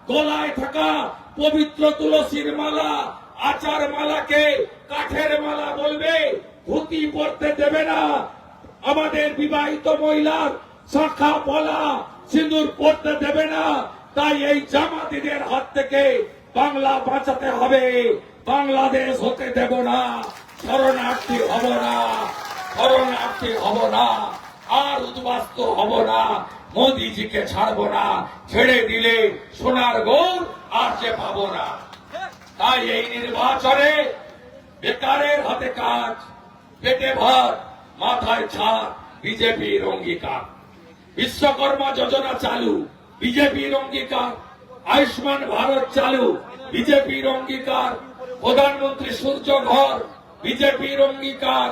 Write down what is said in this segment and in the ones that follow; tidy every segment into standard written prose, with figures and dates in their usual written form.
গলায় থাকা পবিত্র তুলসীর মালা, আচার মালাকে কাঠের মালা বলবে, ধুতি পরতে দেবে না। আমাদের বিবাহিত মহিলার শাখা পলা সিঁদুর পরতে দেবে না। তাই এই জামাতিদের হাত থেকে বাংলা বাঁচাতে হবে। বাংলাদেশ হতে দেব না, শরণার্থী হব না, শরণার্থী হব না, আর উদ্বাস্তু হব না। মোদিজিকে ছাড়বো না, ছেড়ে দিলে সোনার গৌর আর যে পাবো না। তাই এই নির্বাচনে বেকারের হাতে কাজ, পেটে ভাত, মাথায় ছাদ, বিজেপির অঙ্গীকার। বিশ্বকর্মা যোজনা চালু, বিজেপির অঙ্গীকার। আয়ুষ্মান ভারত চালু, বিজেপির অঙ্গীকার। প্রধানমন্ত্রী সূর্য ঘর, বিজেপির অঙ্গীকার।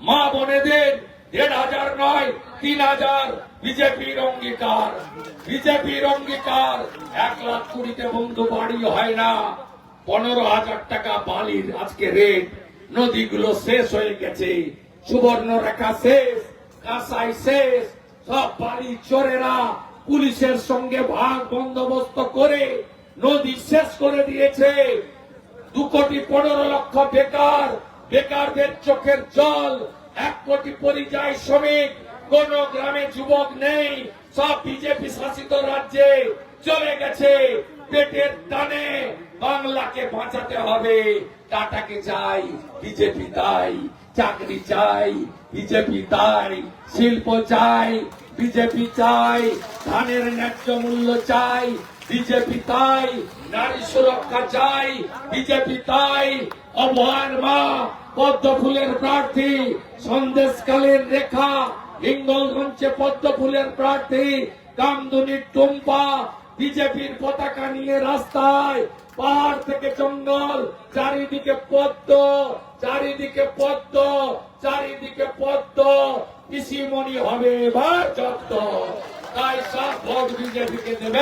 মা বোনেদের ১,৫০০ নয় ৩,০০০, বিজেপির অঙ্গীকার। বিজেপির অঙ্গীকার। ১,২০,০০০ বন্ধু বাড়ি হয় না, ১৫,০০০ টাকা বালির আজকে রেট। নদীগুলো শেষ হয়ে গেছে, সুবর্ণরেখা শেষ, কাঁসাই শেষ। সব বাড়ি চোরেরা পুলিশের সঙ্গে ভাগ বন্দোবস্ত করে নদী শেষ করে দিয়েছে। ২,১৫,০০,০০০ বেকার, বেকারদের চোখের জল। ১ কোটি পরিযায়ী শ্রমিক, কোন গ্রামে যুবক নেই, সব বিজেপি শাসিত রাজ্যে চলে গেছে। পেটের টানে বাংলাকে বাঁচাতে হবে। টাটাকে চাই, বিজেপি তাই। চাকরি চাই, বিজেপি তাই। শিল্প চাই, বিজেপি চাই। ধানের ন্যায্য মূল্য চাই, বিজেপি তাই। নারী সুরক্ষা চাই, বিজেপি তাই। অভয়ার মা, পদ্ম ফুলের প্রার্থী। সন্দেশকালের রেখা, হিঙ্গলগঞ্জে পদ্ম ফুলের প্রার্থী। কামদুনির টুম্পা, বিজেপির পতাকা নিয়ে রাস্তায়। পাহাড় থেকে জঙ্গল, চারিদিকে পদ্ম, চারিদিকে পদ্ম, চারিদিকে পদ্ম। পিসিমণি হবে এবার যত। তাই সব ভোট বিজেপিকে দেবে।